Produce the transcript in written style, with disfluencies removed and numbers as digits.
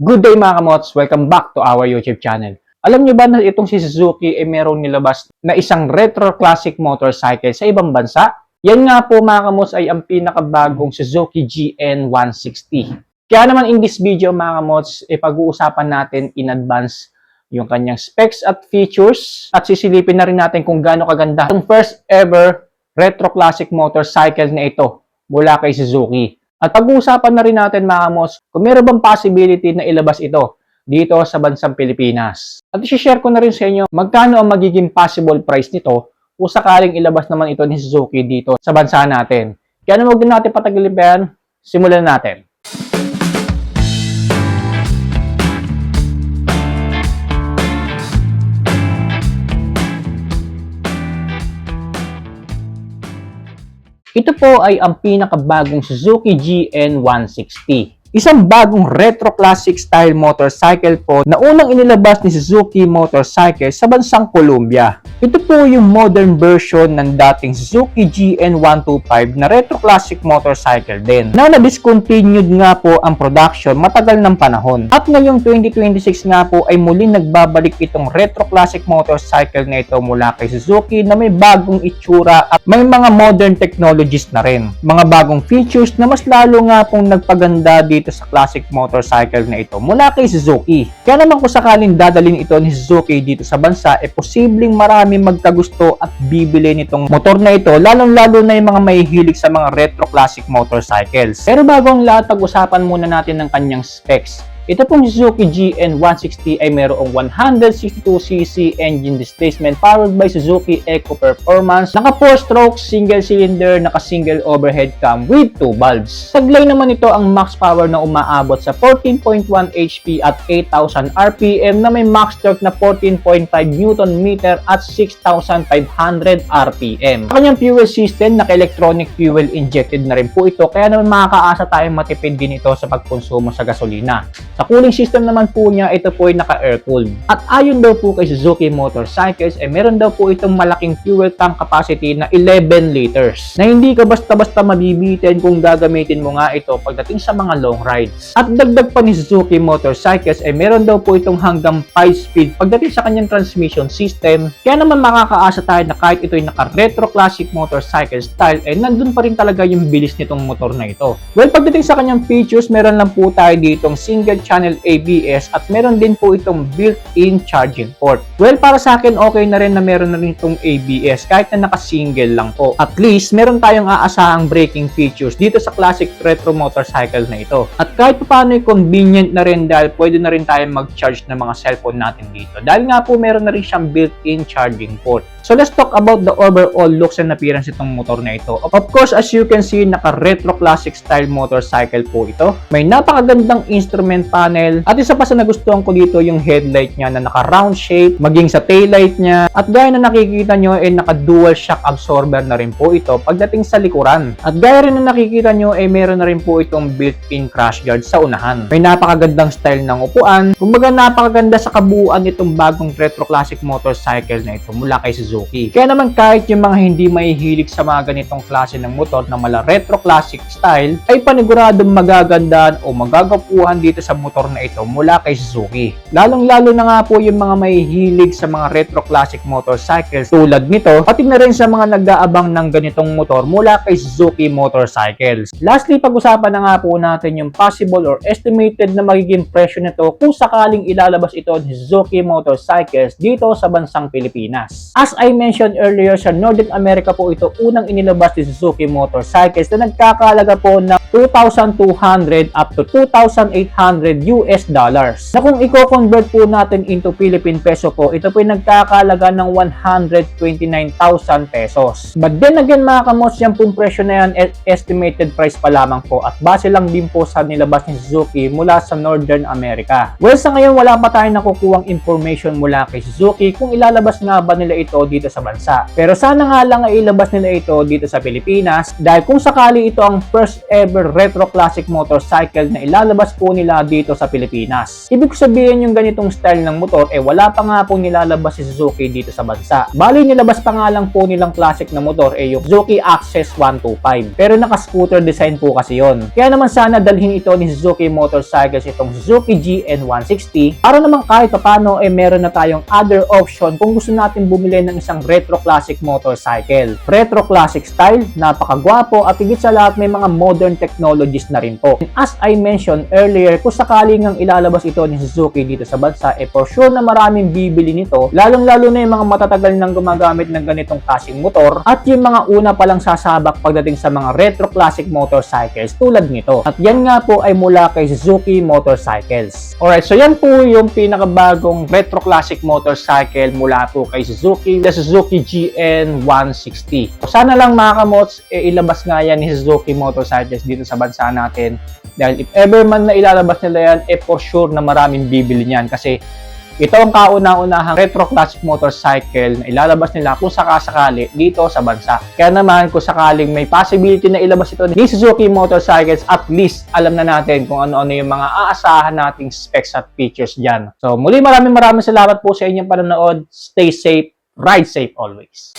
Good day mga kamots! Welcome back to our YouTube channel. Alam niyo ba na itong si Suzuki ay merong nilabas na isang retro classic motorcycle sa ibang bansa? Yan nga po mga kamots ay ang pinakabagong Suzuki GN160. Kaya naman in this video mga kamots, pag-uusapan natin in advance yung kanyang specs at features at sisilipin na rin natin kung gaano kaganda ang first ever retro classic motorcycle na ito mula kay Suzuki. At pag-uusapan na rin natin mga kamos kung meron bang possibility na ilabas ito dito sa bansang Pilipinas. At i-share ko na rin sa inyo magkano ang magiging possible price nito kung sakaling ilabas naman ito ni Suzuki dito sa bansa natin. Kaya naman huwag natin patagalin pa yan, simulan natin. Ito po ay ang pinakabagong Suzuki GN160. Isang bagong retro classic style motorcycle po na unang inilabas ni Suzuki Motorcycle sa bansang Colombia. Ito po yung modern version ng dating Suzuki GN125 na retro classic motorcycle din na na-discontinued nga po ang production matagal ng panahon. At ngayong 2026 nga po ay muli nagbabalik itong retro classic motorcycle na ito mula kay Suzuki na may bagong itsura at may mga modern technologies na rin. Mga bagong features na mas lalo nga pong nagpaganda dito sa classic motorcycle na ito mula kay Suzuki. Kaya naman kung sakaling dadalhin ito ni Suzuki dito sa bansa, posibleng marami magkagusto at bibili nitong motor na ito, lalong-lalo na yung mga mahihilig sa mga retro classic motorcycles. Pero bago ang lahat, pag-usapan muna natin ng kanyang specs. Ito pong Suzuki GN160 ay mayroong 162cc engine displacement powered by Suzuki Eco Performance. Naka 4-stroke, single cylinder, naka single overhead cam with 2 valves. Taglay naman ito ang max power na umaabot sa 14.1 HP at 8,000 RPM na may max torque na 14.5 Nm at 6,500 RPM. Sa kanyang fuel system, naka-electronic fuel injected na rin po ito, kaya naman makakaasa tayong matipid din ito sa pagkonsumo sa gasolina. Sa cooling system naman po niya, ito po ay naka-air-cooled. At ayon daw po kay Suzuki Motorcycles, meron daw po itong malaking fuel tank capacity na 11 liters na hindi ka basta-basta mabibitin kung gagamitin mo nga ito pagdating sa mga long rides. At dagdag pa ni Suzuki Motorcycles, meron daw po itong hanggang 5-speed pagdating sa kanyang transmission system. Kaya naman makakaasa tayo na kahit ito ay naka-retro classic motorcycle style, nandun pa rin talaga yung bilis nitong motor na ito. Well, pagdating sa kanyang features, meron lang po tayo ditong single channel ABS at meron din po itong built-in charging port. Well, para sa akin okay na rin na meron na rin itong ABS kahit na naka-single lang po. At least, meron tayong aasahang braking features dito sa classic retro motorcycle na ito. At kahit paano convenient na rin dahil pwede na rin tayong mag-charge ng mga cellphone natin dito. Dahil nga po meron na rin siyang built-in charging port. So let's talk about the overall looks and appearance itong motor na ito. Of course, as you can see, naka-retro classic style motorcycle po ito. May napakagandang instrument panel. At isa pa sa nagustuhan ko dito yung headlight niya na naka-round shape, maging sa taillight niya. At gaya na nakikita nyo, naka-dual shock absorber na rin po ito pagdating sa likuran. At gaya rin na nakikita nyo, meron na rin po itong built-in crash guard sa unahan. May napakagandang style ng upuan. Kumbaga napakaganda sa kabuuan itong bagong retro classic motorcycle na ito mula kay Suzuki. Kaya naman kahit yung mga hindi mahihilig sa mga ganitong klase ng motor na mala retro classic style, ay paniguradong magagandaan o magagapuhan dito sa motor na ito mula kay Suzuki. Lalong-lalo na nga po yung mga mahihilig sa mga retro classic motorcycles tulad nito, pati na rin sa mga nag-aabang ng ganitong motor mula kay Suzuki Motorcycles. Lastly, pag-usapan na nga po natin yung possible or estimated na magiging presyo nito kung sakaling ilalabas ito ni Suzuki Motorcycles dito sa bansang Pilipinas. As I mentioned earlier, sa Northern America po ito unang inilabas ni Suzuki Motorcycles na nagkakalaga po ng 2,200 up to 2,800 US dollars. Na kung i-convert po natin into Philippine peso po, ito po ay nagkakalaga ng 129,000 pesos. But then again mga kamos, yan pong presyo na yan, estimated price pa lamang po at base lang din po sa nilabas ni Suzuki mula sa Northern America. Well, sa ngayon wala pa tayong nakukuhang information mula kay Suzuki kung ilalabas nga ba nila ito dito sa bansa. Pero sana nga lang ay ilabas nila ito dito sa Pilipinas dahil kung sakali ito ang first ever ever retro classic motorcycle na ilalabas po nila dito sa Pilipinas. Ibig sabihin yung ganitong style ng motor wala pa nga po nilalabas si Suzuki dito sa bansa. Bali nilabas pa nga lang po nilang classic na motor yung Suzuki Access 125. Pero naka-scooter design po kasi yon. Kaya naman sana dalhin ito ni Suzuki Motorcycles itong Suzuki GN160 para naman kahit paano meron na tayong other option kung gusto natin bumili ng isang retro classic motorcycle. Retro classic style, napakagwapo at higit sa lahat may mga modern technologies na rin po. And as I mentioned earlier, kung sakaling ang ilalabas ito ni Suzuki dito sa bansa, for sure na maraming bibili nito, lalong-lalo na yung mga matatagal nang gumagamit ng ganitong klaseng motor at yung mga una palang sasabak pagdating sa mga retro classic motorcycles tulad nito. At yan nga po ay mula kay Suzuki Motorcycles. Alright, so yan po yung pinakabagong retro classic motorcycle mula po kay Suzuki, the Suzuki GN160. Sana lang mga kamots, ilabas nga yan ni Suzuki Motorcycles dito sa bansa natin. Dahil if ever man na ilalabas nila yan, for sure na maraming bibili niyan kasi ito ang kauna-unahang retro classic motorcycle na ilalabas nila kung sakasakali dito sa bansa. Kaya naman kung sakaling may possibility na ilabas ito ni Suzuki Motorcycles, at least alam na natin kung ano-ano yung mga aasahan nating specs at features dyan. So muli maraming salamat po sa inyong panonood. Stay safe, ride safe always.